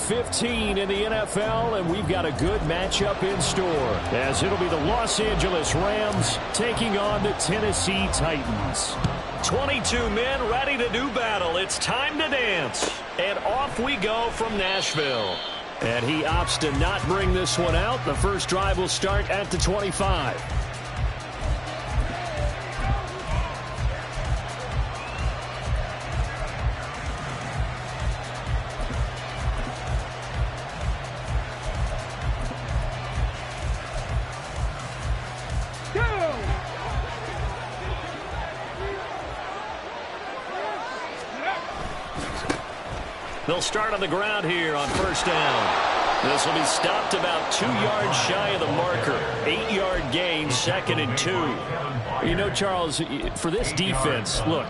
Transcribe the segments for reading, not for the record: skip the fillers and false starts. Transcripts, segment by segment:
15 in the NFL, and we've got a good matchup in store, as it'll be the Los Angeles Rams taking on the Tennessee Titans. 22 men ready to do battle. It's time to dance. And off we go from Nashville. And he opts to not bring this one out. The first drive will start at the 25. They'll start on the ground here on first down. This will be stopped about 2 yards shy of the marker. 8-yard gain, 2nd and 2. You know, Charles, for this defense, look,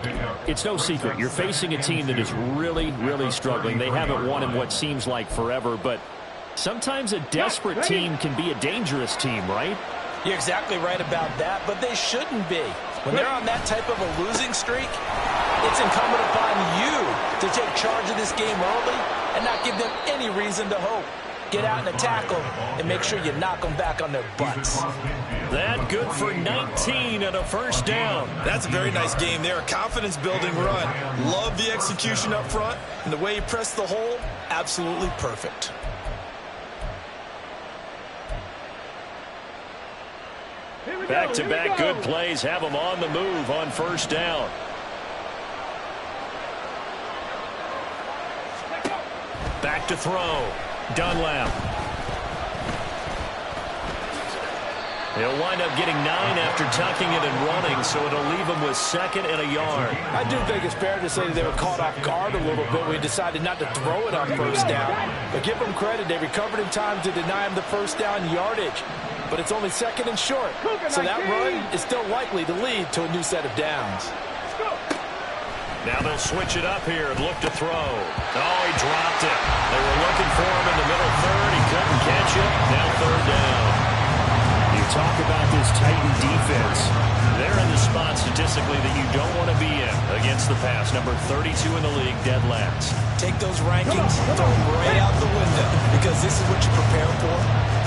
it's no secret. You're facing a team that is really, really struggling. They haven't won in what seems like forever, but sometimes a desperate team can be a dangerous team, right? You're exactly right about that, but they shouldn't be. When they're on that type of a losing streak, it's incumbent upon you to take charge of this game early and not give them any reason to hope. Get out and tackle and make sure you knock them back on their butts. That good for 19 and a first down. That's a very nice game there. A confidence-building run. Love the execution up front, and the way he pressed the hole, absolutely perfect. Back-to-back good plays have them on the move on first down. Back to throw. Dunlap. He'll wind up getting 9 after tucking it and running, so it'll leave him with 2nd and a yard. I do think it's fair to say that they were caught off guard a little bit when we decided not to throw it on first down. But give them credit, they recovered in time to deny him the first down yardage. But it's only 2nd and short, so that run is still likely to lead to a new set of downs. Now they'll switch it up here and look to throw. Oh, he dropped it. They were looking for him in the middle third. He couldn't catch it. Now 3rd down. You talk about this Titan defense. They're in the spot statistically that you don't want to be in against the pass. Number 32 in the league, dead last. Take those rankings, throw them right out the window, because this is what you prepare for.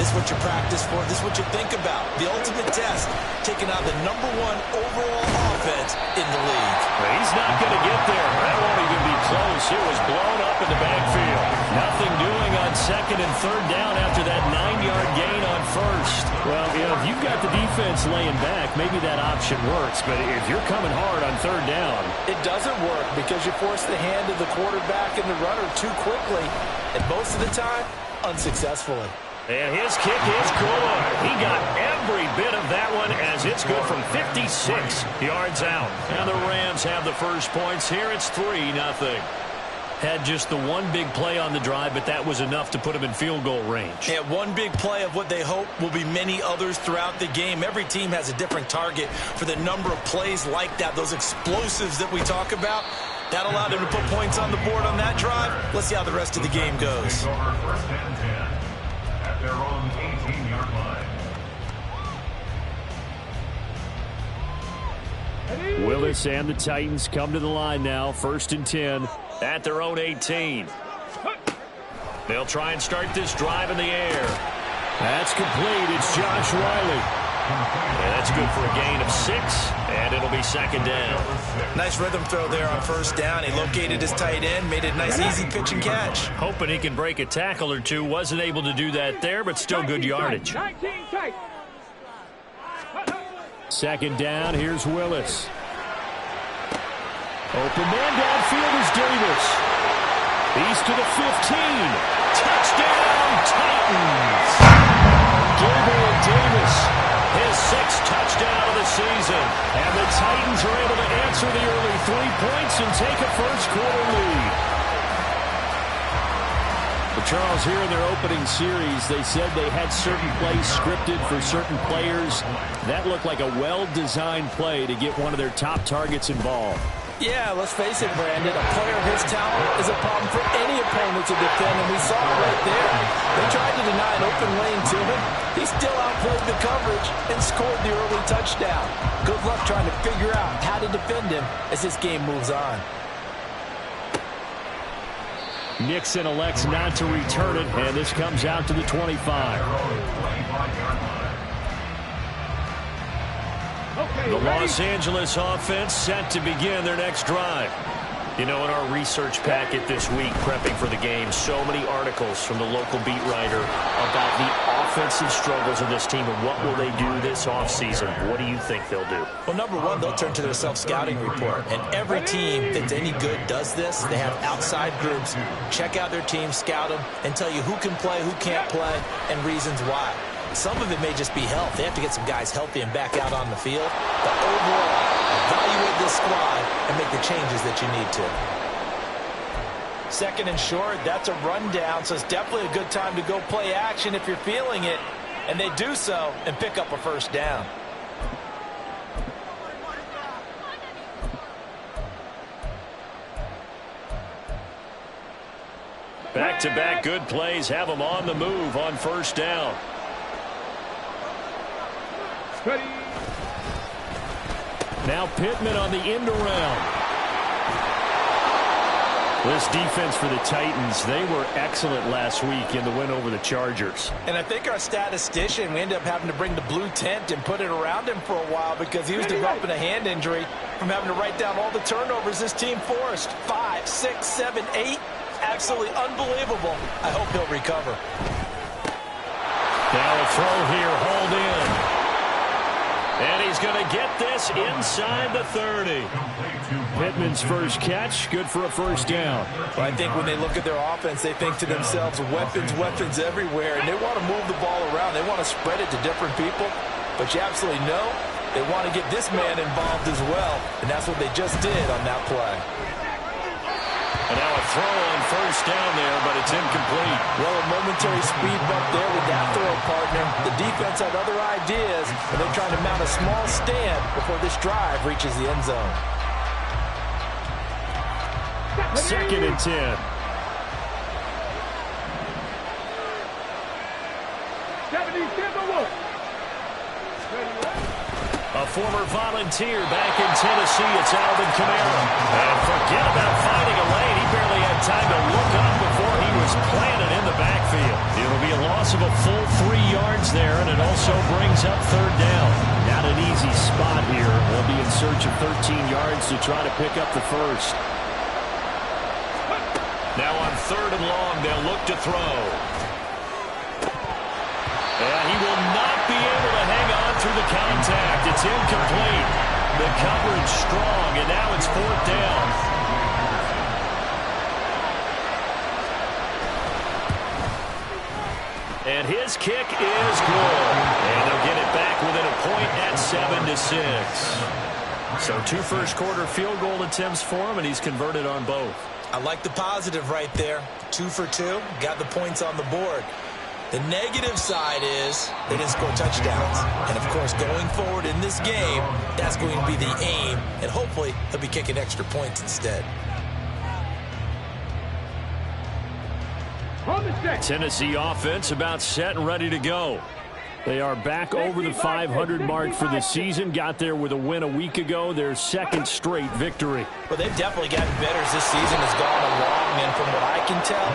This is what you practice for. This is what you think about. The ultimate test, taking out the #1 overall offense in the league. He's not going to get there. That won't even be close. It was blown up in the backfield. Nothing doing on 2nd and 3rd down after that 9-yard gain on first. Well, you know, if you've got the defense laying back, maybe that option works. But if you're coming hard on 3rd down, it doesn't work because you force the hand of the quarterback and the runner too quickly, and most of the time, unsuccessfully. And his kick is good. He got every bit of that one as it's good from 56 yards out. And the Rams have the first points here. It's 3-0. Had just the one big play on the drive, but that was enough to put him in field goal range. Yeah, one big play of what they hope will be many others throughout the game. Every team has a different target for the number of plays like that, those explosives that we talk about. That allowed him to put points on the board on that drive. Let's see how the rest of the game goes. Their own 18-yard line. Willis and the Titans come to the line now. 1st and 10 at their own 18. They'll try and start this drive in the air. That's complete. It's Josh Riley. And that's good for a gain of 6, and it'll be 2nd down. Nice rhythm throw there on first down. He located his tight end, made it a nice, easy pitch and catch. Hoping he can break a tackle or two. Wasn't able to do that there, but still good yardage. 2nd down, here's Willis. Open man downfield is Davis. He's to the 15. Touchdown, Titans! Gabriel Davis, his 6th touchdown of the season. And the Titans are able to answer the early 3 points and take a first-quarter lead. But Charles, here in their opening series, they said they had certain plays scripted for certain players. That looked like a well-designed play to get one of their top targets involved. Yeah, let's face it, Brandon. A player of his talent is a problem for any opponent to defend, and we saw it right there. They tried to deny an open lane to him. He still outplayed the coverage and scored the early touchdown. Good luck trying to figure out how to defend him as this game moves on. Nixon elects not to return it, and this comes out to the 25. The Los Angeles offense set to begin their next drive. You know, in our research packet this week, prepping for the game, so many articles from the local beat writer about the offensive struggles of this team and what will they do this offseason. What do you think they'll do? Well, number one, they'll turn to their self-scouting report. And every team that's any good does this. They have outside groups, check out their team, scout them, and tell you who can play, who can't play, and reasons why. Some of it may just be health. They have to get some guys healthy and back out on the field. But overall, evaluate this squad and make the changes that you need to. Second and short, that's a rundown, so it's definitely a good time to go play action if you're feeling it. And they do so and pick up a first down. Back-to-back good plays have them on the move on first down. Ready. Now Pittman on the end around. This defense for the Titans, they were excellent last week in the win over the Chargers. And I think our statistician, we ended up having to bring the blue tent and put it around him for a while because he was developing a hand injury from having to write down all the turnovers this team forced. 5, 6, 7, 8. Absolutely unbelievable. I hope he'll recover. Now a throw here, hauled in. And he's going to get this inside the 30. Pittman's first catch, good for a first down. Well, I think when they look at their offense, they think to themselves, weapons, weapons everywhere, and they want to move the ball around. They want to spread it to different people, but you absolutely know they want to get this man involved as well, and that's what they just did on that play. And now a throw on first down there, but it's incomplete. Well, a momentary speed bump there with that throw, partner. The defense had other ideas, and they're trying to mount a small stand before this drive reaches the end zone. Second and 10. A former volunteer back in Tennessee, it's Alvin Kamara. And forget about finding a lane. He barely had time to look up before he was planted in the backfield. It'll be a loss of a full 3 yards there, and it also brings up third down. Not an easy spot here. We'll be in search of 13 yards to try to pick up the first. Now on third and long, they'll look to throw. And he will not be able to hang on through the contact. It's incomplete. The coverage strong, and now it's fourth down. And his kick is good. And they'll get it back within a point at 7-6. So 2 first-quarter field goal attempts for him, and he's converted on both. I like the positive right there. 2 for 2, got the points on the board. The negative side is they didn't score touchdowns. And, of course, going forward in this game, that's going to be the aim. And hopefully he'll be kicking extra points instead. Tennessee offense about set and ready to go. They are back over the 500 mark for the season. Got there with a win a week ago. Their second straight victory. Well, they've definitely gotten better as this season has gone along. And from what I can tell,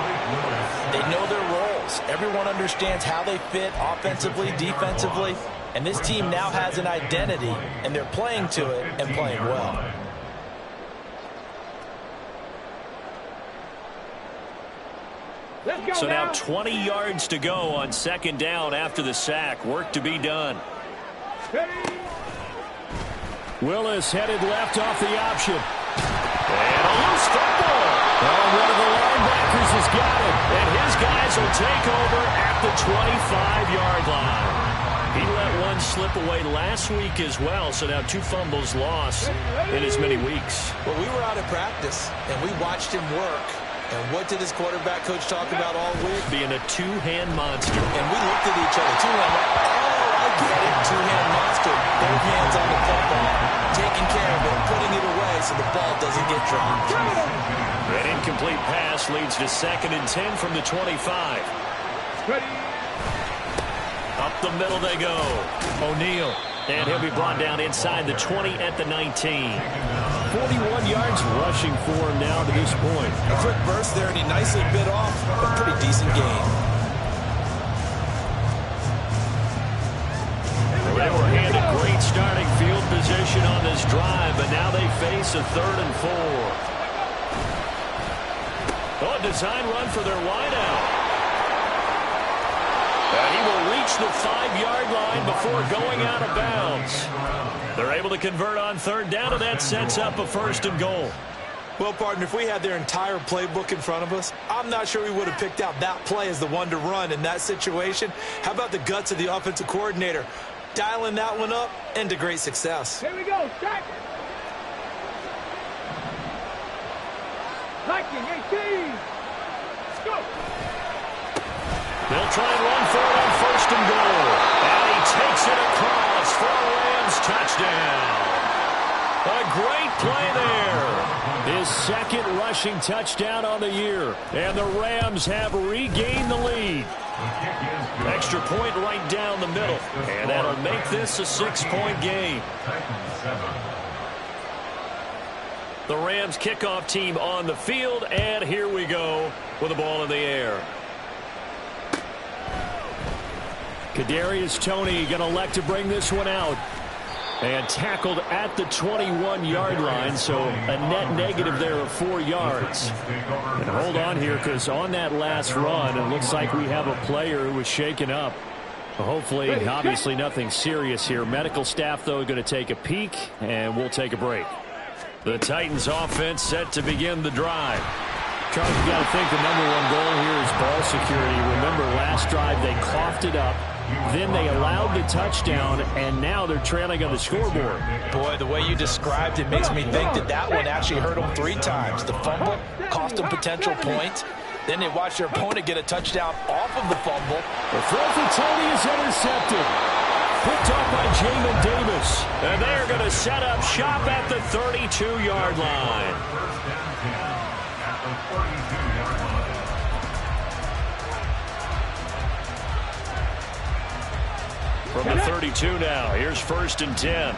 they know their roles. Everyone understands how they fit offensively, defensively. And this team now has an identity, and they're playing to it and playing well. So now 20 yards to go on second down after the sack. Work to be done. Willis headed left off the option. And a loose football. Oh, one of the linebackers has got it. And his guys will take over at the 25-yard line. He let one slip away last week as well, so now 2 fumbles lost in as many weeks. Well, we were out at practice, and we watched him work. And what did his quarterback coach talk about all week? Being a 2-hand monster. And we looked at each other. 2-hand. Oh, I get it. 2-hand monster. Both hands on the football. Taking care of it, putting it away so the ball doesn't get dropped. An incomplete pass leads to 2nd and 10 from the 25. Ready. Up the middle they go. O'Neal And he'll be brought down inside the 20 at the 19. 41 yards rushing for him now to this point. A quick burst there, and he nicely bit off a pretty decent gain. They were handed great starting field position on this drive, but now they face a 3rd and 4. Oh, a design run for their wideout. And he will reach the 5-yard line before going out of bounds. They're able to convert on 3rd down, and that sets up a 1st and goal. Well, partner, if we had their entire playbook in front of us, I'm not sure we would have picked out that play as the one to run in that situation. How about the guts of the offensive coordinator? Dialing that one up into great success. Here we go. Start. Liking 18. Go. They'll try and run for it on 1st and goal. And he takes it across for a Rams touchdown. A great play there. His 2nd rushing touchdown on the year. And the Rams have regained the lead. Extra point right down the middle. And that'll make this a 6-point game. The Rams kickoff team on the field. And here we go with the ball in the air. Kadarius Toney going to elect to bring this one out. And tackled at the 21-yard line, so a net negative there of 4 yards. And hold on here, because on that last run, it looks like we have a player who was shaken up. Hopefully, obviously nothing serious here. Medical staff, though, going to take a peek, and we'll take a break. The Titans offense set to begin the drive. Charles, you got to think the #1 goal here is ball security. Remember, last drive they coughed it up. Then they allowed the touchdown, and now they're trailing on the scoreboard. Boy, the way you described it makes me think that one actually hurt them 3 times. The fumble cost them potential points. Then they watched their opponent get a touchdown off of the fumble. The throw for Toney is intercepted. Picked off by Jamin Davis. And they're going to set up shop at the 32-yard line. From the 32 now, here's 1st and 10.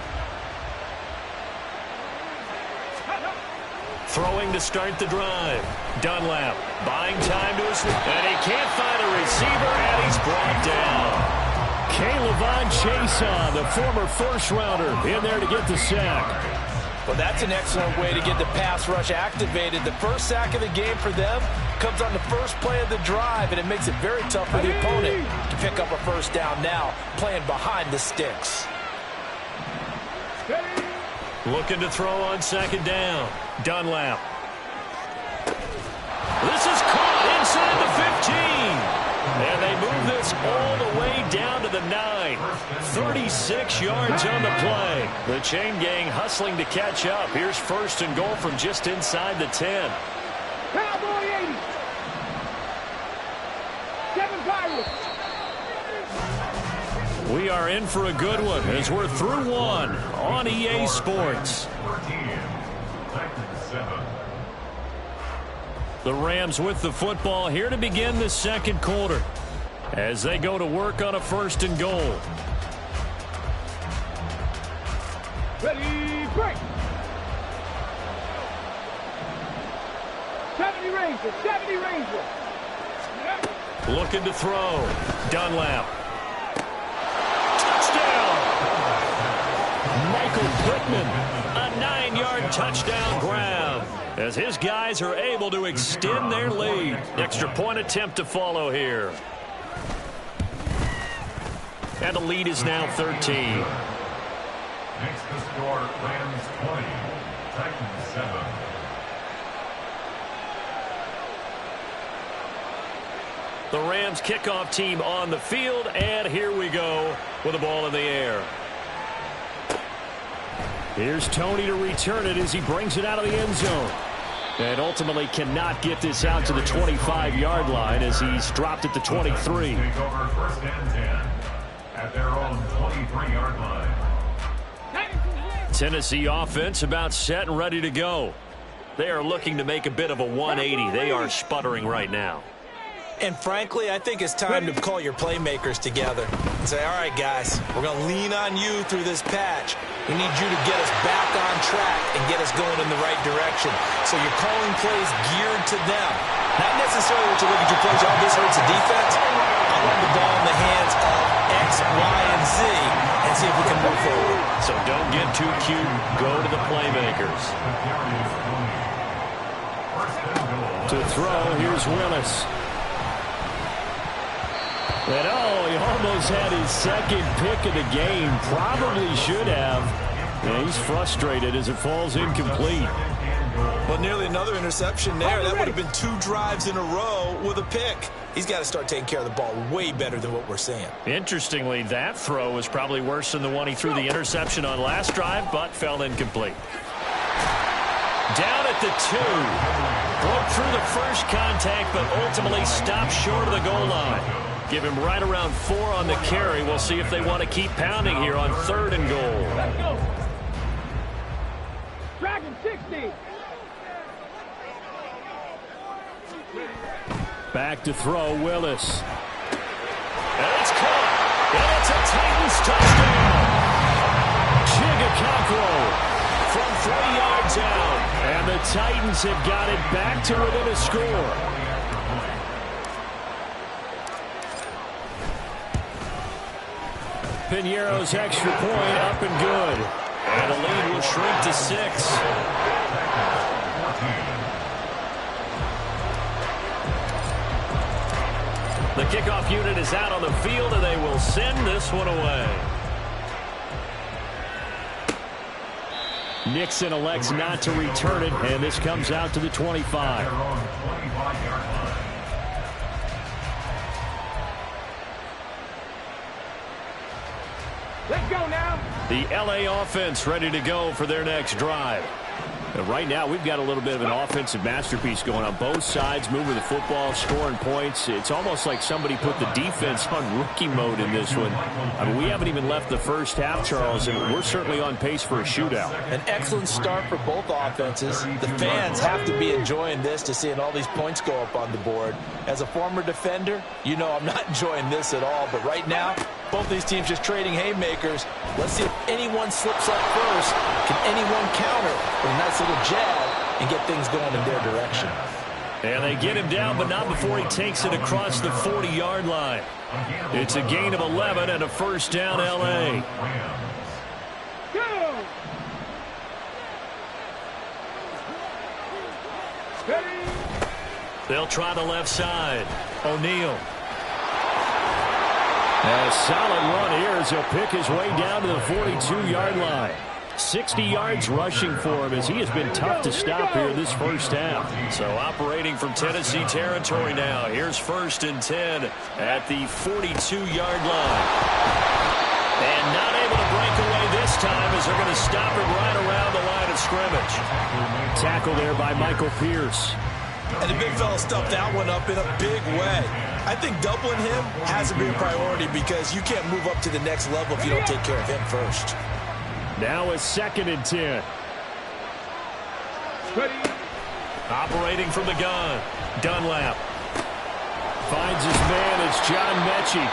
Throwing to start the drive. Dunlap buying time to his, and he can't find a receiver, and he's brought down. K'Lavon Chaisson, the former 1st-rounder, in there to get the sack. Well, that's an excellent way to get the pass rush activated. The first sack of the game for them comes on the first play of the drive, and it makes it very tough for the opponent to pick up a 1st down now, playing behind the sticks. Looking to throw on 2nd down. Dunlap. This is caught inside the 15. And they move this all the way down to the 9. 36 yards on the play. The chain gang hustling to catch up. Here's 1st and goal from just inside the 10. Cowboy 80. 7 Pirates. We are in for a good one as we're through one on EA Sports. The Rams with the football here to begin the 2nd quarter as they go to work on a 1st and goal. Ready, break. 70 Rangers, 70 Rangers. Looking to throw. Dunlap. Touchdown! Michael Pittman, a 9-yard touchdown grab, as his guys are able to extend their lead. Extra point attempt to follow here. And the lead is now 13. Next to score, Rams 20, Titans 7. The Rams kickoff team on the field, and here we go with the ball in the air. Here's Toney to return it as he brings it out of the end zone. And ultimately cannot get this out to the 25-yard line as he's dropped at the 23. Take over 1st and 10 at their own 23-yard line. Tennessee offense about set and ready to go. They are looking to make a bit of a 180. They are sputtering right now. And frankly, I think it's time to call your playmakers together. and say, all right, guys, we're going to lean on you through this patch. We need you to get us back on track and get us going in the right direction. So you're calling plays geared to them. Not necessarily what you look at your plays, oh, this hurts the defense. I want the ball in the hands of X, Y, and Z and see if we can move forward. So don't get too cute. Go to the playmakers. To throw, here's Willis. And he almost had his second pick of the game. Probably should have. And he's frustrated as it falls incomplete. Well, nearly another interception there. That would have been 2 drives in a row with a pick. He's got to start taking care of the ball way better than what we're seeing. Interestingly, that throw was probably worse than the one he threw the interception on last drive, but fell incomplete. Down at the 2. Broke through the first contact, but ultimately stopped short of the goal line. Give him right around 4 on the carry. We'll see if they want to keep pounding here on 3rd and goal. Let's go. Dragon 60. Back to throw, Willis. And it's caught. And it's a Titans touchdown. Chigakakro from 3 yards out. And the Titans have got it back to within a score. Piñeiro's extra point up and good. And the lead will shrink to 6. The kickoff unit is out on the field, and they will send this one away. Nixon elects not to return it, and this comes out to the 25. Let's go now. The LA offense ready to go for their next drive. And right now, we've got a little bit of an offensive masterpiece going on both sides, moving the football, scoring points. It's almost like somebody put the defense on rookie mode in this one. I mean, we haven't even left the first half, Charles, and we're certainly on pace for a shootout. An excellent start for both offenses. The fans have to be enjoying this to seeing all these points go up on the board. As a former defender, you know I'm not enjoying this at all. But right now, both these teams just trading haymakers. Let's see if anyone slips up first. Can anyone counter with a nice little jab and get things going in their direction? And they get him down, but not before he takes it across the 40-yard line. It's a gain of 11 and a first down, L.A. Go. They'll try the left side. O'Neal. A solid run here as he'll pick his way down to the 42-yard line. 60 yards rushing for him as he has been tough to stop here this first half. So operating from Tennessee territory now. Here's 1st and 10 at the 42-yard line. And not able to break away this time as they're going to stop him right around the line of scrimmage. Tackle there by Michael Pierce. And the big fella stuffed that one up in a big way. I think doubling him has to be a priority because you can't move up to the next level if you don't take care of him first. Now a 2nd and 10. Operating from the gun. Dunlap. Finds his man. It's John Mechie.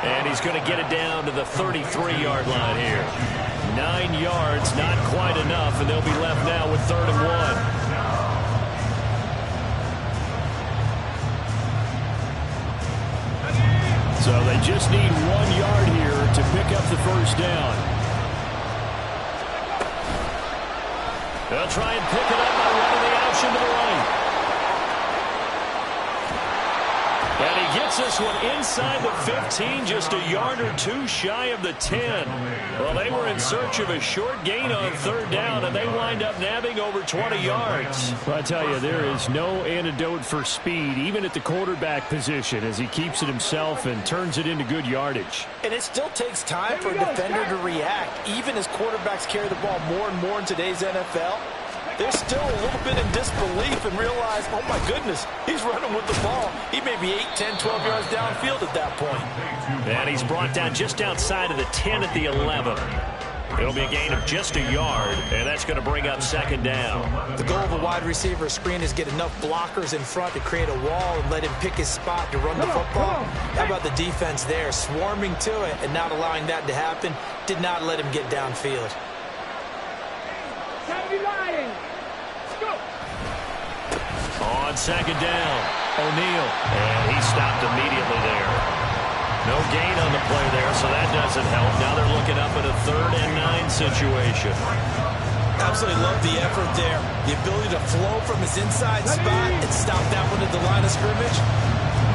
And he's going to get it down to the 33-yard line here. 9 yards, not quite enough, and they'll be left now with 3rd and 1. So they just need 1 yard here to pick up the first down. They'll try and pick it up by running the option to the right. And he gets this one inside the 15, just a yard or 2 shy of the 10. Well, they were in search of a short gain on 3rd down, and they wind up nabbing over 20 yards. Well, I tell you, there is no antidote for speed, even at the quarterback position, as he keeps it himself and turns it into good yardage. And it still takes time for a defender to react, even as quarterbacks carry the ball more and more in today's NFL. They're still a little bit in disbelief and realize, oh, my goodness, he's running with the ball. He may be 8, 10, 12 yards downfield at that point. And he's brought down just outside of the 10 at the 11. It'll be a gain of just a yard, and that's going to bring up second down. The goal of a wide receiver screen is get enough blockers in front to create a wall and let him pick his spot to run the football. How about the defense there, swarming to it and not allowing that to happen? Did not let him get downfield. On second down, O'Neal, and he stopped immediately there. No gain on the play there, so that doesn't help. Now they're looking up at a 3rd and 9 situation. Absolutely love the effort there. The ability to flow from his inside spot and stop that one at the line of scrimmage.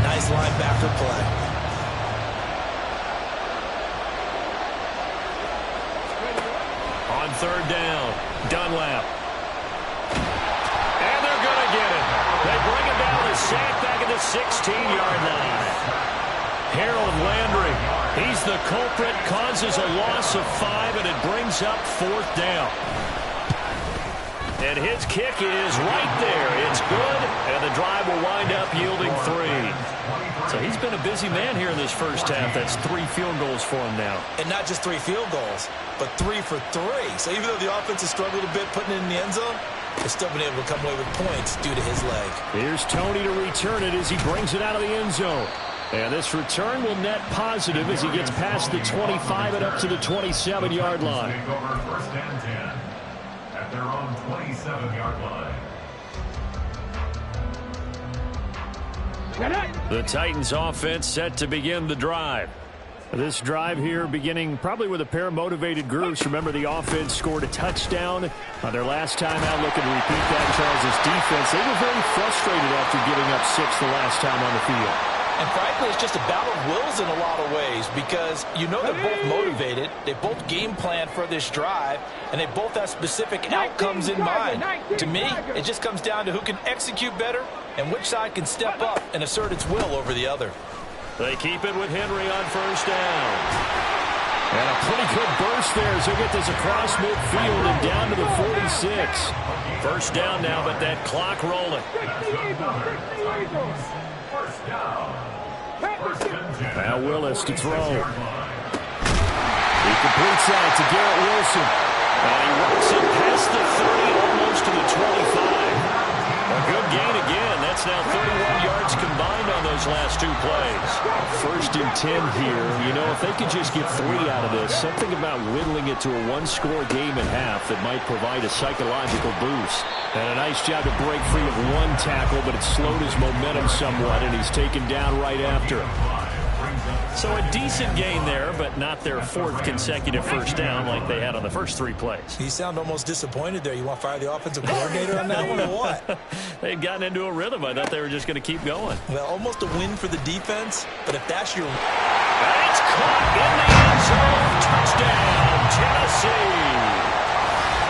Nice linebacker play. On 3rd down, Dunlap. And they're going to get it. They bring him down to sack back at the 16-yard line. Harold Landry, he's the culprit, causes a loss of 5, and it brings up 4th down. And his kick is right there. It's good, and the drive will wind up yielding 3. So he's been a busy man here in this first half. That's 3 field goals for him now. And not just 3 field goals, but 3 for 3. So even though the offense has struggled a bit putting it in the end zone, they've still been able to come away with points due to his leg. Here's Tony to return it as he brings it out of the end zone. And this return will net positive as he gets past the 25 and up to the 27-yard line. Take over 1st and 10 at their own 27-yard line. The Titans offense set to begin the drive. This drive here beginning probably with a pair of motivated groups. Remember, the offense scored a touchdown on their last time out. Looking to repeat that. Charles' defense, they were very frustrated after giving up 6 the last time on the field. And frankly, it's just a battle of wills in a lot of ways because you know they're both motivated. They both game plan for this drive, and they both have specific outcomes in mind. To me, it just comes down to who can execute better and which side can step up and assert its will over the other. They keep it with Henry on 1st down. And a pretty good burst there as they get this across midfield and down to the 46. 1st down now, but that clock rolling. Now Willis to throw. He completes that to Garrett Wilson. And he works it past the 30, almost to the 25. A good gain again. That's now 31 yards combined on those last 2 plays. 1st and 10 here. You know, if they could just get 3 out of this, something about whittling it to a 1-score game at half that might provide a psychological boost. And a nice job to break free of 1 tackle, but it slowed his momentum somewhat, and he's taken down right after. So a decent gain there, but not their 4th consecutive 1st down like they had on the first 3 plays. You sound almost disappointed there. You want to fire the offensive coordinator on that one or what? They'd gotten into a rhythm. I thought they were just going to keep going. Well, almost a win for the defense, but if that's your... And it's caught in the end zone. Touchdown, Tennessee.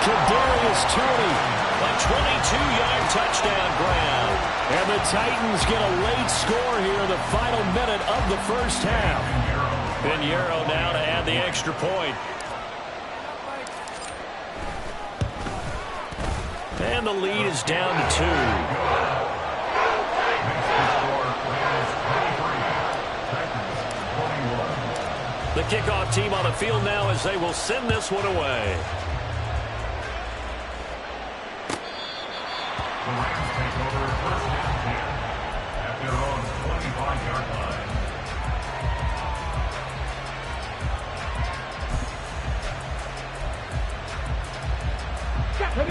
Kadarius Toney. A 22-yard touchdown grab. And the Titans get a late score here in the final minute of the first half. Pinheiro now to add the extra point. And the lead is down to 2. The kickoff team on the field now as they will send this one away. The Rams take over 1st and 10 at their own 25-yard line.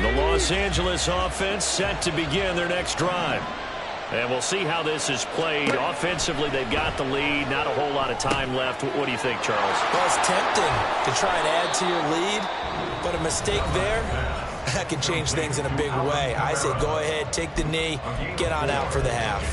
The Los Angeles offense set to begin their next drive. And we'll see how this is played. Offensively, they've got the lead. Not a whole lot of time left. What do you think, Charles? Well, it's tempting to try and add to your lead, but a mistake there, that can change things in a big way. I say go ahead, take the knee, get on out for the half.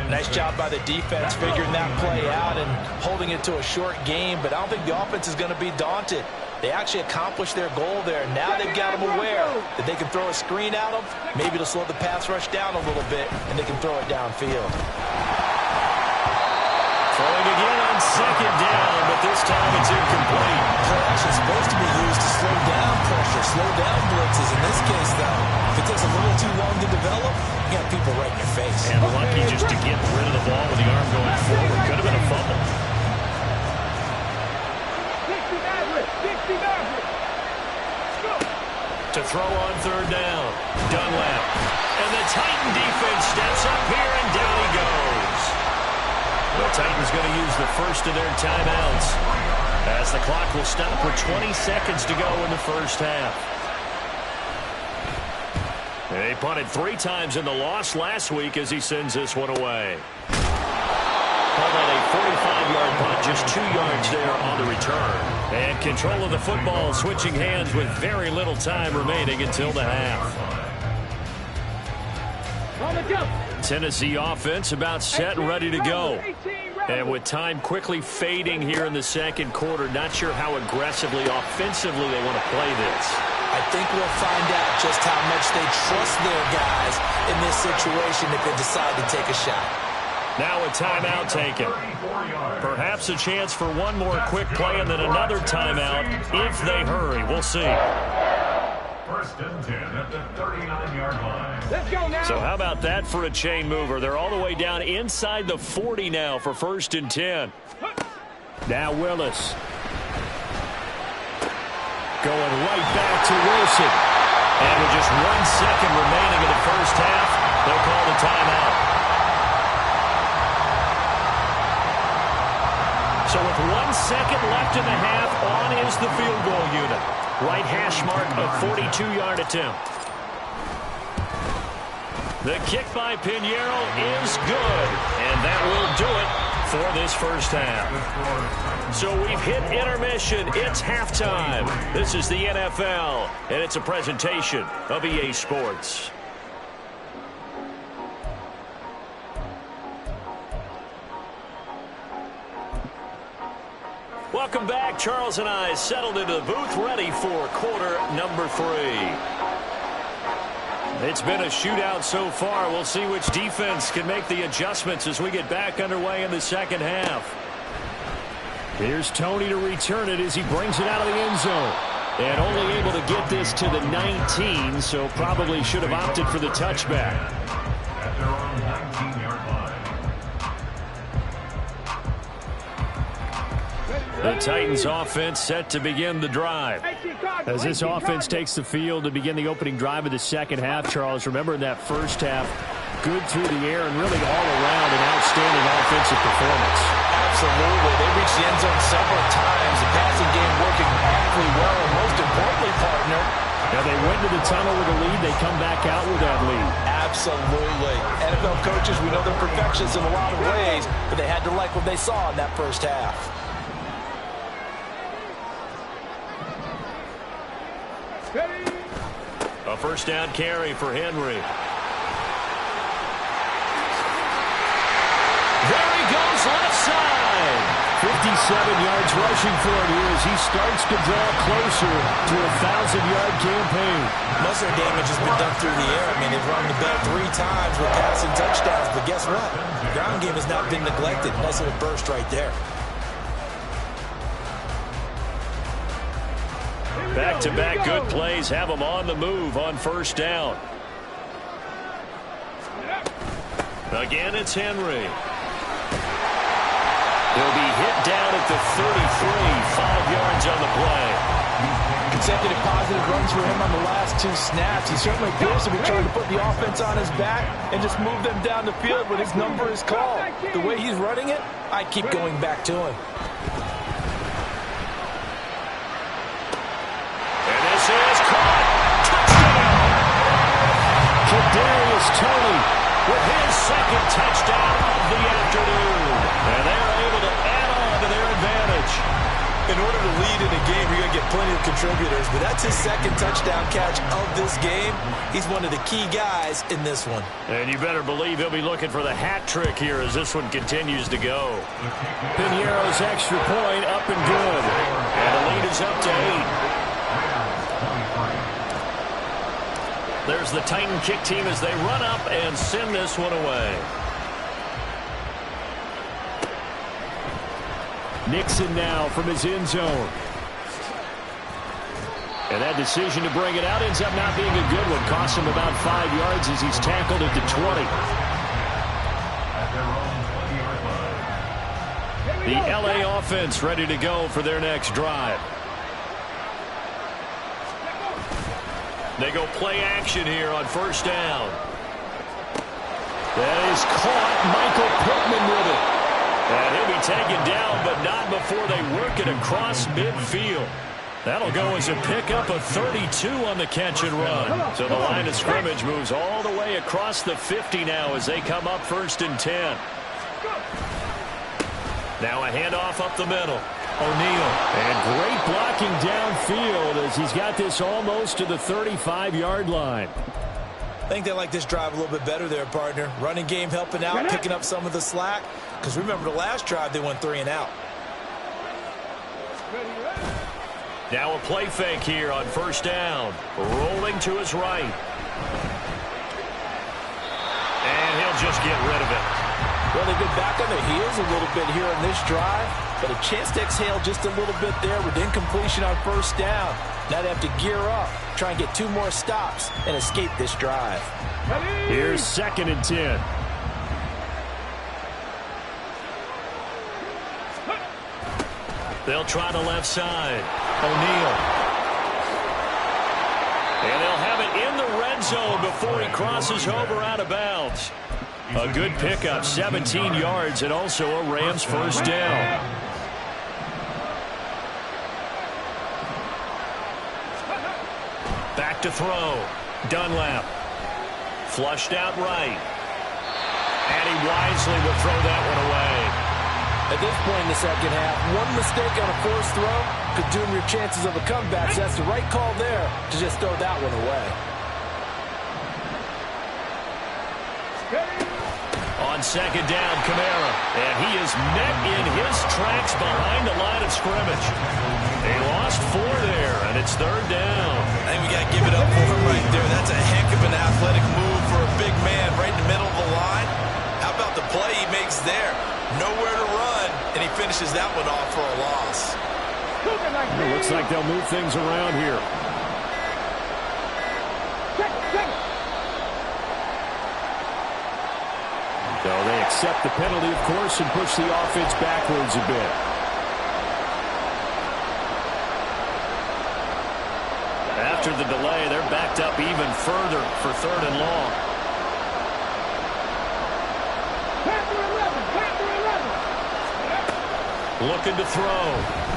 Nice job by the defense figuring that play out and holding it to a short game, but I don't think the offense is going to be daunted. They actually accomplished their goal there. Now they've got them aware that they can throw a screen at them, maybe to slow the pass rush down a little bit, and they can throw it downfield. Throwing again on 2nd down, but this time it's incomplete. Play action is supposed to be used to slow down pressure, slow down blitzes. In this case, though, if it takes a little too long to develop, you got people right in your face. And lucky just to get rid of the ball with the arm going forward. Could have been a fumble. To throw on third down. Dunlap. And the Titan defense steps up here, and down he goes. The Titans going to use the first of their timeouts, as the clock will stop with 20 seconds to go in the first half. They punted 3 times in the loss last week as he sends this one away. Call that a 45-yard punt, just 2 yards there on the return. And control of the football switching hands with very little time remaining until the half. Tennessee offense about set and ready to go. And with time quickly fading here in the second quarter, not sure how aggressively, offensively they want to play this. I think we'll find out just how much they trust their guys in this situation if they decide to take a shot. Now a timeout taken. Perhaps a chance for one more quick play and then another timeout if they hurry. We'll see. First and 10 at the 39-yard line. Let's go now. So how about that for a chain mover? They're all the way down inside the 40 now for first and 10. Now Willis. Going right back to Wilson. And with just 1 second remaining in the first half, they'll call the timeout. So with 1 second left in the half, on is the field goal unit. Right hash mark, a 42-yard attempt. The kick by Pinheiro is good, and that will do it for this first half. So we've hit intermission. It's halftime. This is the NFL, and it's a presentation of EA Sports. Welcome back. Charles and I settled into the booth, ready for quarter number 3. It's been a shootout so far. We'll see which defense can make the adjustments as we get back underway in the second half. Here's Tony to return it as he brings it out of the end zone. And only able to get this to the 19, so probably should have opted for the touchback. At their own 19-yard line. The Titans offense set to begin the drive. As this offense takes the field to begin the opening drive of the second half, Charles, remember in that first half, good through the air and really all around an outstanding offensive performance. Absolutely. They reached the end zone several times. The passing game working awfully well, and most importantly, partner, now they went to the tunnel with a lead. They come back out with that lead. Absolutely. NFL coaches, we know they're perfectionists in a lot of ways, but they had to like what they saw in that first half. A first down carry for Henry. There he goes, left side. 57 yards rushing for him here as he starts to draw closer to a 1,000-yard campaign. Most of their damage has been done through the air. I mean, they've run the ball 3 times with passing touchdowns, but guess what? The ground game has not been neglected. Nice little burst right there. Back-to-back good plays have them on the move on first down. Again, it's Henry. He'll be hit down at the 33, 5 yards on the play. Consecutive positive runs for him on the last 2 snaps. He certainly appears to be trying to put the offense on his back and just move them down the field when his number is called. The way he's running it, I keep going back to him. Tony with his second touchdown of the afternoon. And they're able to add on to their advantage. In order to lead in a game, you're going to get plenty of contributors, but that's his second touchdown catch of this game. He's one of the key guys in this one. And you better believe he'll be looking for the hat trick here as this one continues to go. Pinheiro's extra point up and good. And the lead is up to 8. There's the Titan kick team as they run up and send this one away. Nixon now from his end zone. And that decision to bring it out ends up not being a good one. Costs him about 5 yards as he's tackled at the 20. The LA offense ready to go for their next drive. They go play action here on first down. That is caught. Michael Pittman with it. And he'll be taken down, but not before they work it across midfield. That'll go as a pickup of 32 on the catch and run. So the line of scrimmage moves all the way across the 50 now as they come up 1st and 10. Now a handoff up the middle. O'Neal. And great blocking downfield as he's got this almost to the 35-yard line. I think they like this drive a little bit better there, partner. Running game helping out, picking up some of the slack. Because remember the last drive, they went 3 and out. Now a play fake here on first down. Rolling to his right. And he'll just get rid of it. Well, they've been back on their heels a little bit here on this drive, but a chance to exhale just a little bit there with incompletion on first down. Now they have to gear up, try and get 2 more stops, and escape this drive. Here's 2nd and 10. They'll try the left side. O'Neal. And they'll have it in the red zone before he crosses over out of bounds. A good pickup, 17 yards, and also a Rams first down. Back to throw. Dunlap. Flushed out right. And he wisely will throw that one away. At this point in the second half, one mistake on a forced throw could doom your chances of a comeback. So that's the right call there to just throw that one away. On second down, Kamara. And he is met in his tracks behind the line of scrimmage. They lost 4 there, and it's 3rd down. I think we got to give it up for him right there. That's a heck of an athletic move for a big man right in the middle of the line. How about the play he makes there? Nowhere to run, and he finishes that one off for a loss. It looks like they'll move things around here. So they accept the penalty, of course, and push the offense backwards a bit. After the delay, they're backed up even further for 3rd and long. Looking to throw.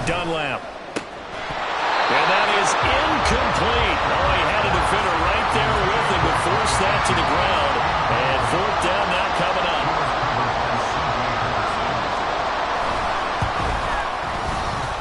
Dunlap. And that is incomplete. Oh, he had a defender right there with him to force that to the ground. And 4th down now coming up.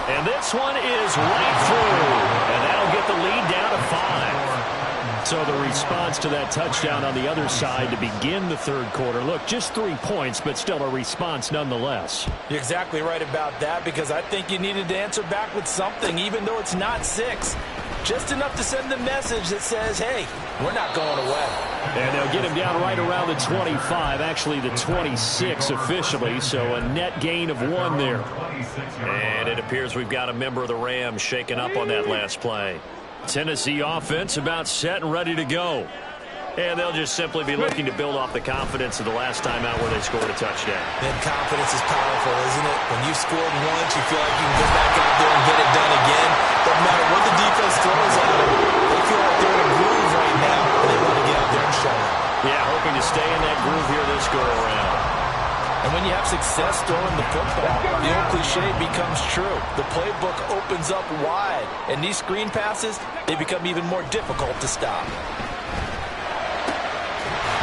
And this one is right through. And that'll get the lead down to 5. So the response to that touchdown on the other side to begin the 3rd quarter. Look, just 3 points, but still a response nonetheless. You're exactly right about that, because I think you needed to answer back with something, even though it's not 6. Just enough to send the message that says, hey, we're not going away. And they'll get him down right around the 25, actually the 26 officially, so a net gain of 1 there. And it appears we've got a member of the Rams shaken up on that last play. Tennessee offense about set and ready to go. And they'll just simply be looking to build off the confidence of the last time out where they scored a touchdown. And confidence is powerful, isn't it? When you scored once, you feel like you can go back out there and get it done again. Doesn't matter what the defense throws at them. They feel like they're in a groove right now, and they want to get out there and show it. Yeah, hoping to stay in that groove here this go-around. And when you have success throwing the football, the old cliche becomes true. The playbook opens up wide, and these screen passes, they become even more difficult to stop.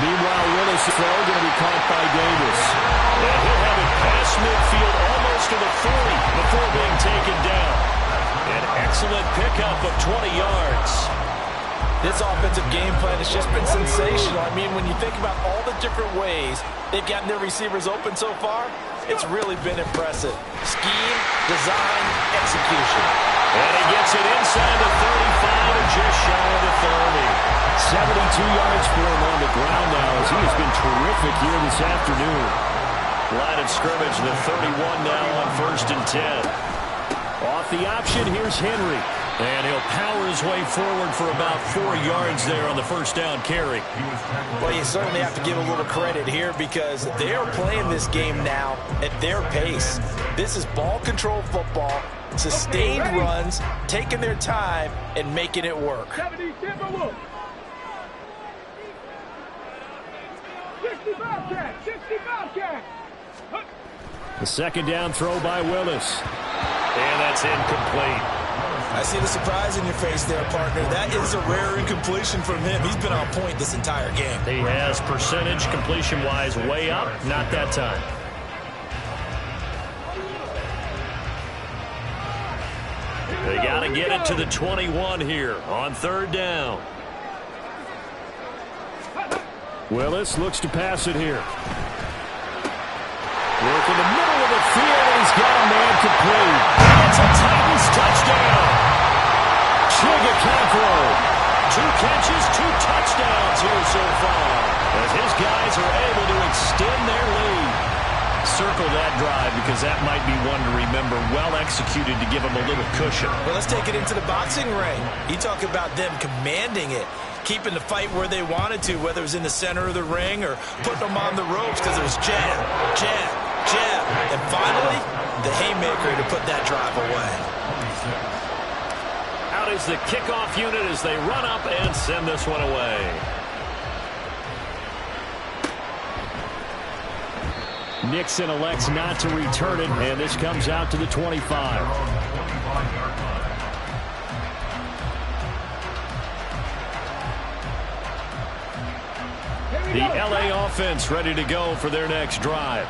Meanwhile, Willis' throw going to be caught by Davis. And he'll have it past midfield almost to the 40 before being taken down. An excellent pickup of 20 yards. This offensive game plan has just been sensational. I mean, when you think about all the different ways they've gotten their receivers open so far, it's really been impressive. Scheme, design, execution. And he gets it inside the 35 and just shy of the 30. 72 yards for him on the ground now as he has been terrific here this afternoon. Line of scrimmage, the 31 now on 1st and 10. Off the option, here's Henry. And he'll power his way forward for about 4 yards there on the first down carry. Well, you certainly have to give a little credit here because they are playing this game now at their pace. This is ball control football, sustained runs, taking their time, and making it work. The second down throw by Willis. And that's incomplete. I see the surprise in your face there, partner. That is a rare incompletion from him. He's been on point this entire game. He has percentage completion-wise way up. Not that time. They got to get it to the 21 here on third down. Willis looks to pass it here. Work in the middle of the field, and he's got a man complete. It's a Titans touchdown. Chigacafro. 2 catches, 2 touchdowns here so far, as his guys are able to extend their lead. Circle that drive because that might be one to remember. Well executed to give them a little cushion. Well, let's take it into the boxing ring. You talk about them commanding it, keeping the fight where they wanted to, whether it was in the center of the ring or putting them on the ropes because it was jab, jab, jab. And finally, the haymaker to put that drive away. Out is the kickoff unit as they run up and send this one away. Nixon elects not to return it, and this comes out to the 25. The LA offense ready to go for their next drive.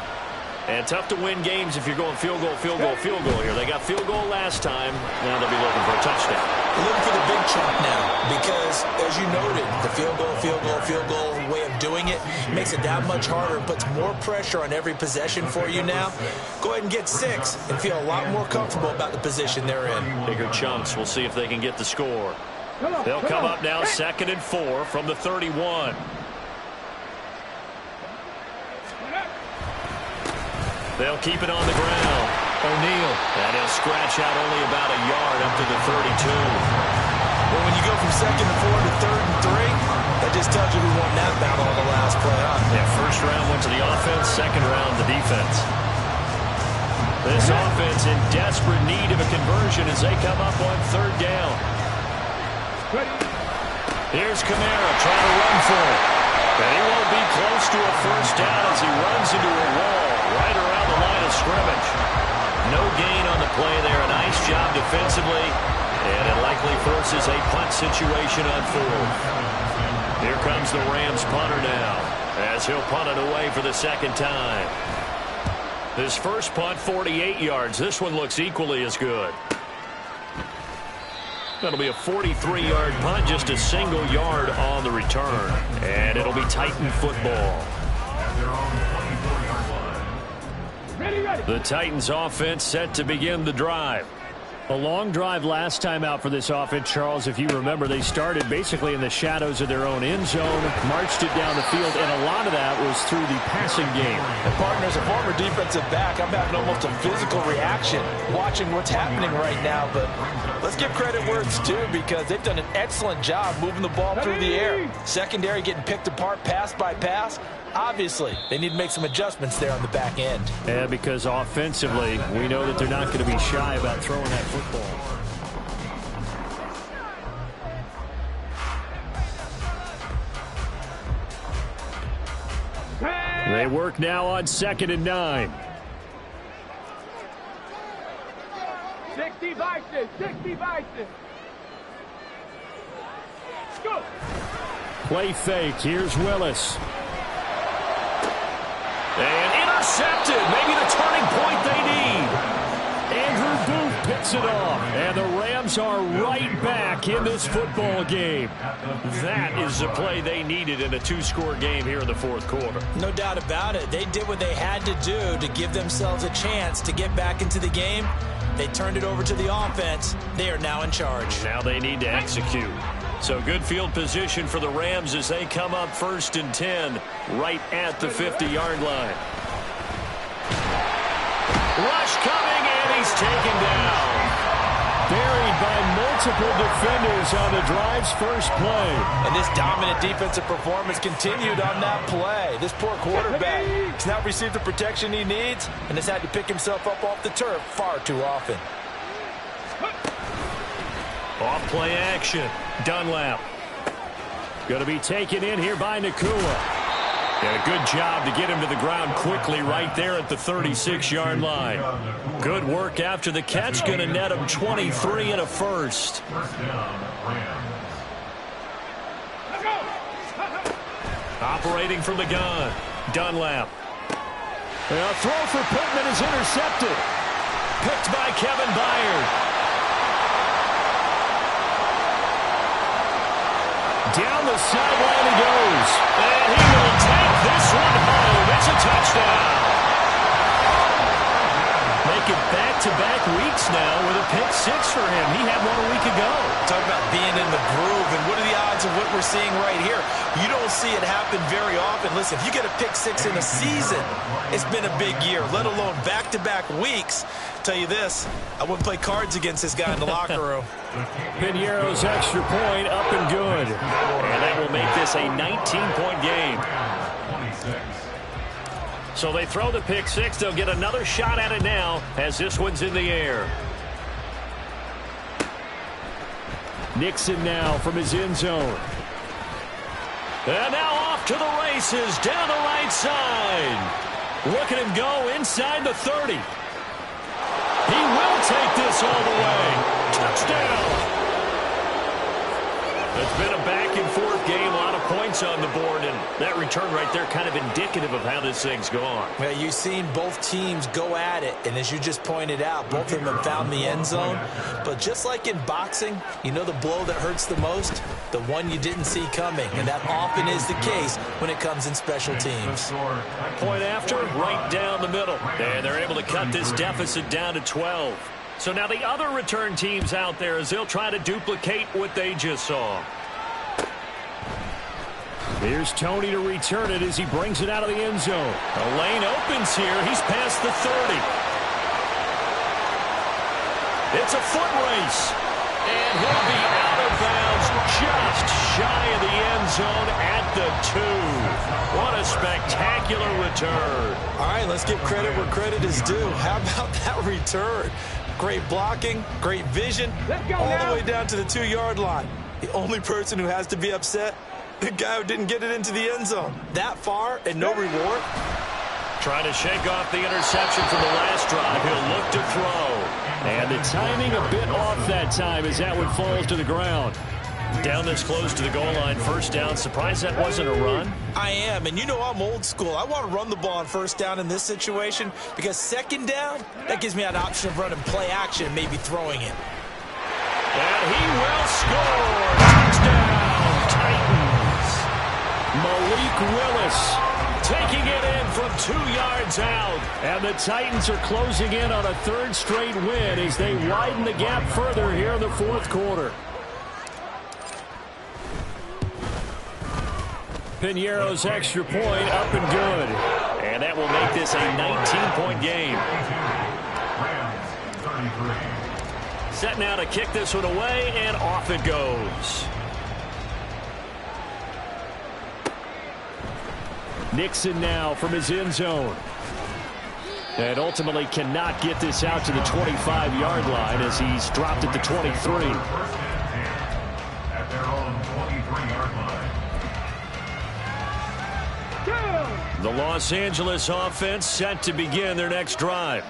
And tough to win games if you're going field goal, field goal, field goal here. They got field goal last time. Now they'll be looking for a touchdown. They're looking for the big chunk now because, as you noted, the field goal, field goal, field goal way of doing it makes it that much harder and puts more pressure on every possession for you now. Go ahead and get 6 and feel a lot more comfortable about the position they're in. Bigger chunks. We'll see if they can get the score. They'll come up now 2nd and 4 from the 31. They'll keep it on the ground. O'Neal. And he'll scratch out only about a yard up to the 32. Well, when you go from 2nd and 4 to 3rd and 3, that just tells you who won that battle on the last play, huh? Yeah, first round went to the offense, second round the defense. This offense in desperate need of a conversion as they come up on 3rd down. Here's Kamara trying to run for it. And he won't be close to a first down as he runs into a wall right around the line of scrimmage. No gain on the play there. A nice job defensively. And it likely forces a punt situation on 4th. Here comes the Rams punter now as he'll punt it away for the 2nd time. His first punt, 48 yards. This one looks equally as good. That'll be a 43-yard punt, just a single yard on the return. And it'll be Titan football. The Titans offense set to begin the drive. A long drive last time out for this offense, Charles. If you remember, they started basically in the shadows of their own end zone, marched it down the field, and a lot of that was through the passing game. And partner, as a former defensive back, I'm having almost a physical reaction watching what's happening right now. But let's give credit where it's due because they've done an excellent job moving the ball through the air. Secondary getting picked apart pass by pass. Obviously, they need to make some adjustments there on the back end. Yeah, because offensively, we know that they're not going to be shy about throwing that football. They work now on 2nd and 9. 60 vices, 60 vices. Go. Play fake. Here's Willis. And intercepted. Maybe the turning point they need. Andrew Booth picks it off. And the Rams are right back in this football game. That is the play they needed in a 2-score game here in the 4th quarter. No doubt about it. They did what they had to do to give themselves a chance to get back into the game. They turned it over to the offense. They are now in charge. Now they need to execute. So good field position for the Rams as they come up 1st and 10 right at the 50-yard line. Rush coming, and he's taken down. Buried by multiple defenders on the drive's first play. And this dominant defensive performance continued on that play. This poor quarterback has not received the protection he needs and has had to pick himself up off the turf far too often. Off play action. Dunlap. Going to be taken in here by Nakua. And a good job to get him to the ground quickly right there at the 36-yard line. Good work after the catch. Going to net him 23 and a first. Operating from the gun, Dunlap. A throw for Pittman is intercepted. Picked by Kevin Byard. Down the sideline he goes. And he will take this one home. It's a touchdown. Make it back-to-back weeks now with a pick six for him. He had one a week ago. Talk about being in the groove, and what are the odds of what we're seeing right here? You don't see it happen very often. Listen, if you get a pick six in a season, it's been a big year, let alone back-to-back weeks. Tell you this, I wouldn't play cards against this guy in the locker room. Pinero's extra point up and good. And that will make this a 19-point game. So they throw the pick six. They'll get another shot at it now as this one's in the air. Nixon now from his end zone. And now off to the races down the right side. Look at him go inside the 30. He will take this all the way. Touchdown. It's been a back-and-forth game, a lot of points on the board, and that return right there kind of indicative of how this thing's gone. Well, you've seen both teams go at it, and as you just pointed out, both of them have found the end zone. But just like in boxing, you know the blow that hurts the most? The one you didn't see coming, and that often is the case when it comes in special teams. Point after, right down the middle. And they're able to cut this deficit down to 12. So now the other return teams out there as they'll try to duplicate what they just saw. Here's Tony to return it as he brings it out of the end zone. A lane opens here. He's past the 30. It's a foot race. And he'll be out of bounds just shy of the end zone at the 2. What a spectacular return. All right, let's give credit where credit is due. How about that return? Great blocking, great vision, all the way down to the 2-yard line. The only person who has to be upset, the guy who didn't get it into the end zone. That far and no reward. Trying to shake off the interception from the last drive. He'll look to throw. And the timing a bit off that time as that one falls to the ground. Down this close to the goal line, first down. Surprised that wasn't a run? I am, and you know I'm old school. I want to run the ball on first down in this situation because second down, that gives me an option of running play action and maybe throwing it. And he will score. Touchdown, Titans. Malik Willis taking it in from 2 yards out. And the Titans are closing in on a third straight win as they widen the gap further here in the fourth quarter. Pinero's extra point up and good. And that will make this a 19-point game. Set now to kick this one away, and off it goes. Nixon now from his end zone. And ultimately cannot get this out to the 25-yard line as he's dropped at the 23. At their own 23-yard line. The Los Angeles offense set to begin their next drive.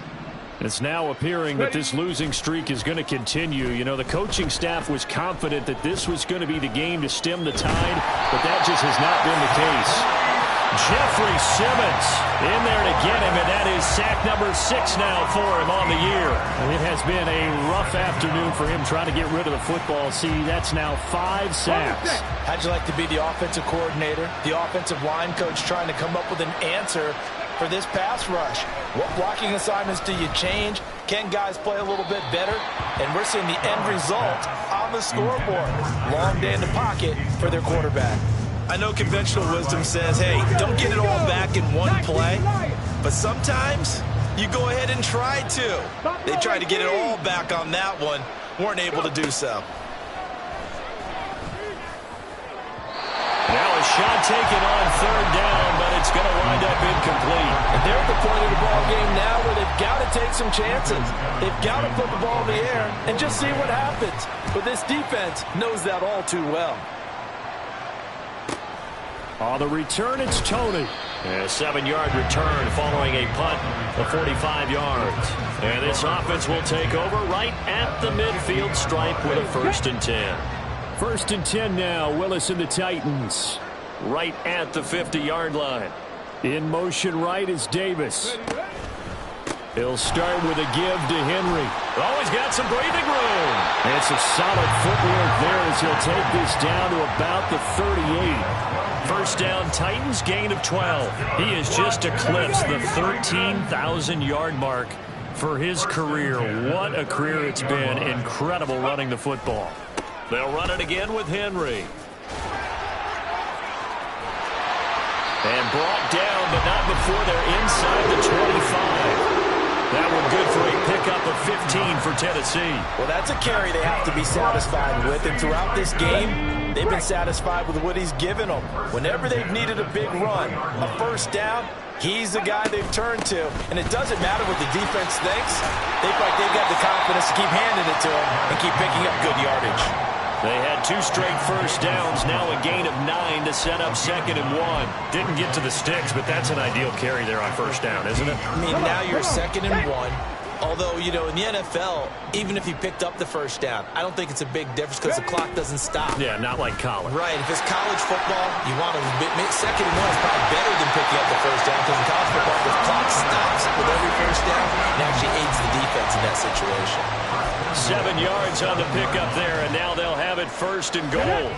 It's now appearing that this losing streak is going to continue. You know, the coaching staff was confident that this was going to be the game to stem the tide, but that just has not been the case. Jeffrey Simmons in there to get him, and that is sack number 6 now for him on the year. It has been a rough afternoon for him trying to get rid of the football. See, that's now 5 sacks. How'd you like to be the offensive coordinator, the offensive line coach trying to come up with an answer for this pass rush? What blocking assignments do you change? Can guys play a little bit better? And we're seeing the end result on the scoreboard. Long day in the pocket for their quarterback. I know conventional wisdom says, hey, don't get it all back in one play. But sometimes you go ahead and try to. They tried to get it all back on that one. Weren't able to do so. Now a shot taken on third down, but it's going to wind up incomplete. And they're at the point of the ball game now where they've got to take some chances. They've got to put the ball in the air and just see what happens. But this defense knows that all too well. On the return, it's Tony. A 7-yard return following a punt of 45 yards. And this offense will take over right at the midfield stripe with a 1st and 10. 1st and 10 now. Willis and the Titans. Right at the 50-yard line. In motion right is Davis. He'll start with a give to Henry. Oh, he's got some breathing room. And some solid footwork there as he'll take this down to about the 38. 1st down, Titans, gain of 12. He has just eclipsed the 13,000-yard mark for his career. What a career it's been. Incredible running the football. They'll run it again with Henry. And brought down, but not before they're inside the 25. That one good for a pickup of 15 for Tennessee. Well, that's a carry they have to be satisfied with. And throughout this game, they've been satisfied with what he's given them. Whenever they've needed a big run, a 1st down, he's the guy they've turned to. And it doesn't matter what the defense thinks. They feel like they've got the confidence to keep handing it to him and keep picking up good yardage. They had 2 straight 1st downs, now a gain of 9 to set up 2nd and 1. Didn't get to the sticks, but that's an ideal carry there on 1st down, isn't it? I mean, now you're 2nd and 1. Although, you know, in the NFL, even if you picked up the 1st down, I don't think it's a big difference because the clock doesn't stop. Yeah, not like college. Right. If it's college football, you want to 2nd and 1 is probably better than picking up the 1st down because in college football, the clock stops with every 1st down. It actually aids the defense in that situation. 7 yards on the pickup there, and now they'll have it 1st and goal.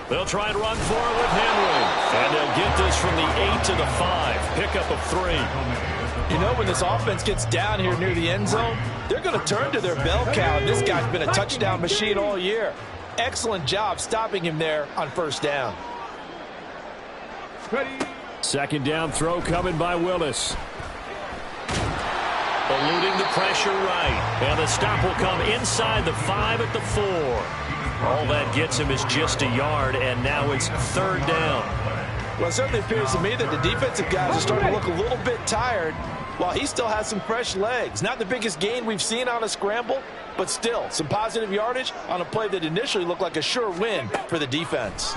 They'll try and run for it with Henry. And they'll get this from the 8 to the 5. Pickup of 3. You know, when this offense gets down here near the end zone, they're going to turn to their bell cow. This guy's been a touchdown machine all year. Excellent job stopping him there on 1st down. 2nd down throw coming by Willis. Eluding the pressure right. And the stop will come inside the 5 at the 4. All that gets him is just a yard, and now it's 3rd down. Well, it certainly appears to me that the defensive guys are starting to look a little bit tired while he still has some fresh legs. Not the biggest gain we've seen on a scramble, but still some positive yardage on a play that initially looked like a sure win for the defense.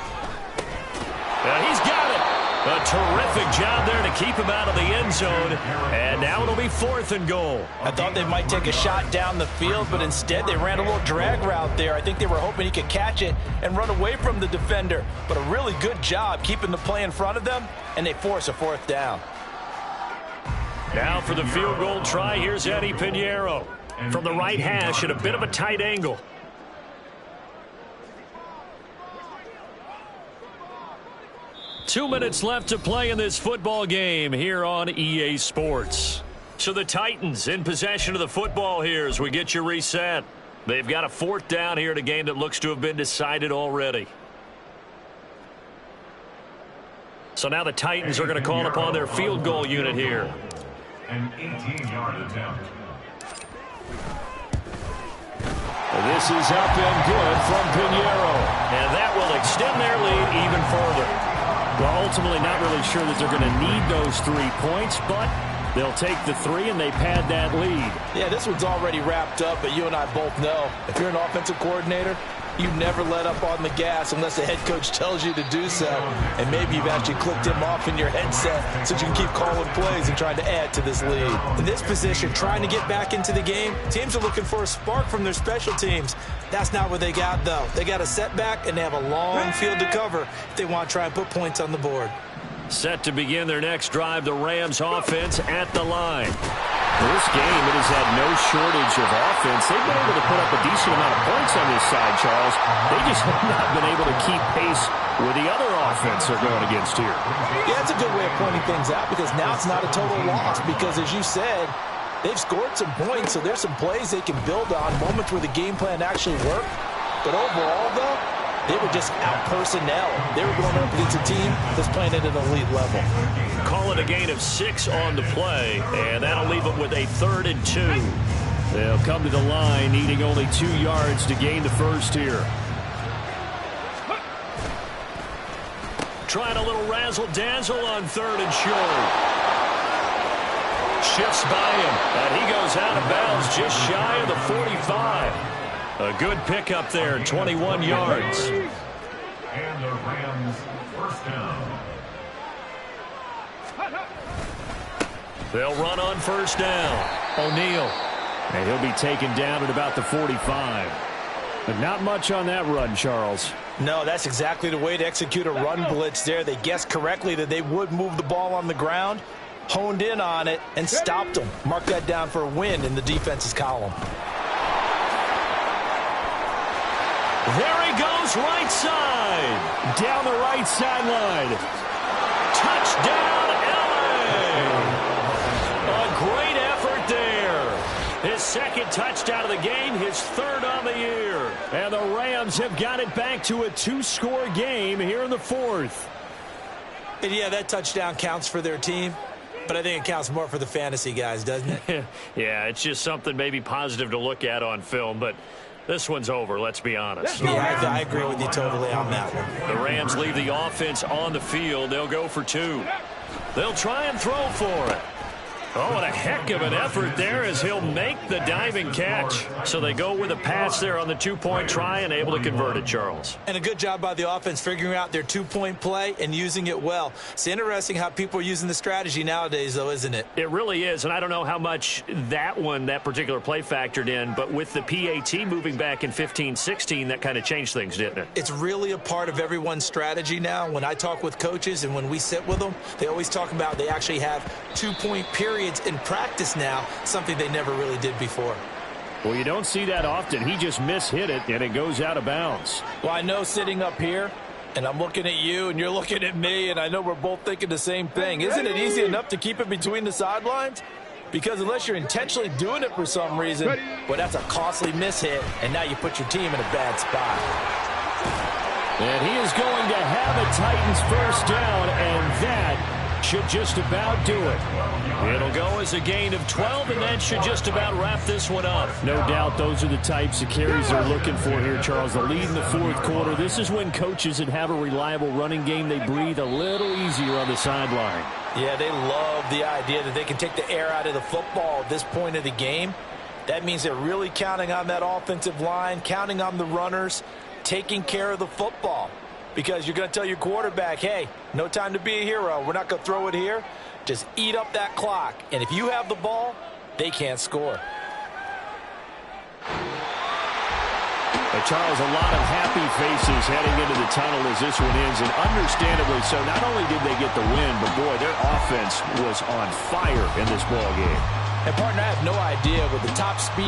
And he's got it. A terrific job there to keep him out of the end zone. And now it'll be 4th and goal. I thought they might take a shot down the field, but instead they ran a little drag route there. I think they were hoping he could catch it and run away from the defender. But a really good job keeping the play in front of them, and they force a 4th down. Now for the field goal try, here's Eddie Pinheiro. From the right hash at a bit of a tight angle. Two minutes left to play in this football game here on EA Sports. So the Titans in possession of the football here as we get you reset. They've got a 4th down here in a game that looks to have been decided already. So now the Titans are going to call upon their field goal unit here. An 18-yard attempt. This is up and good from Pinheiro. And that will extend their lead even further. Well, ultimately not really sure that they're going to need those 3 points, but they'll take the 3 and they pad that lead. Yeah, this one's already wrapped up, but you and I both know if you're an offensive coordinator, you never let up on the gas unless the head coach tells you to do so. And maybe you've actually clicked him off in your headset so you can keep calling plays and trying to add to this lead. In this position, trying to get back into the game, teams are looking for a spark from their special teams. That's not what they got, though. They got a setback, and they have a long field to cover if they want to try and put points on the board. Set to begin their next drive, the Rams offense at the line. This game, it has had no shortage of offense. They've been able to put up a decent amount of points on this side, Charles. They just have not been able to keep pace with the other offense they're going against here. Yeah, that's a good way of pointing things out because now it's not a total loss because, as you said, they've scored some points, so there's some plays they can build on, moments where the game plan actually worked. But overall, though, they were just out-personnel. They were going up against a team that's playing at an elite level. Call it a gain of 6 on the play, and that'll leave them with a 3rd and 2. They'll come to the line, needing only 2 yards to gain the first here. Trying a little razzle-dazzle on 3rd and short. Shifts by him, and he goes out of bounds just shy of the 45. A good pickup there, 21 yards. And the Rams first down. They'll run on first down. O'Neal. And he'll be taken down at about the 45. But not much on that run, Charles. No, that's exactly the way to execute a run blitz there. They guessed correctly that they would move the ball on the ground, honed in on it, and stopped them. Mark that down for a win in the defense's column. There he goes, right side. Down the right sideline. Touchdown, LA. A great effort there. His second touchdown of the game, his third on the year. And the Rams have got it back to a 2-score game here in the fourth. And yeah, that touchdown counts for their team, but I think it counts more for the fantasy guys, doesn't it? Yeah, it's just something maybe positive to look at on film, but this one's over, let's be honest. Yeah, I agree with you totally on that one. The Rams leave the offense on the field. They'll go for 2. They'll try and throw for it. Oh, what a heck of an effort there as he'll make the diving catch. So they go with a pass there on the 2-point try and able to convert it, Charles. And a good job by the offense figuring out their 2-point play and using it well. It's interesting how people are using the strategy nowadays, though, isn't it? It really is, and I don't know how much that particular play factored in, but with the PAT moving back in 15-16, that kind of changed things, didn't it? It's really a part of everyone's strategy now. When I talk with coaches and when we sit with them, they always talk about they actually have 2-point periods in practice now, something they never really did before. Well, you don't see that often. He just mishit it, and it goes out of bounds. Well, I know sitting up here, and I'm looking at you, and you're looking at me, and I know we're both thinking the same thing. Isn't it easy enough to keep it between the sidelines? Because unless you're intentionally doing it for some reason, well, that's a costly mishit, and now you put your team in a bad spot. And he is going to have a Titans first down, and that should just about do it. It'll go as a gain of 12, and that should just about wrap this one up. No doubt those are the types of carries they're looking for here, Charles. The lead in the fourth quarter. This is when coaches that have a reliable running game, they breathe a little easier on the sideline. Yeah, they love the idea that they can take the air out of the football at this point of the game. That means they're really counting on that offensive line, counting on the runners, taking care of the football. Because you're going to tell your quarterback, hey, no time to be a hero. We're not going to throw it here. Just eat up that clock. And if you have the ball, they can't score. But Charles, a lot of happy faces heading into the tunnel as this one ends, and understandably so. Not only did they get the win, but boy, their offense was on fire in this ball game. And partner, I have no idea with the top speed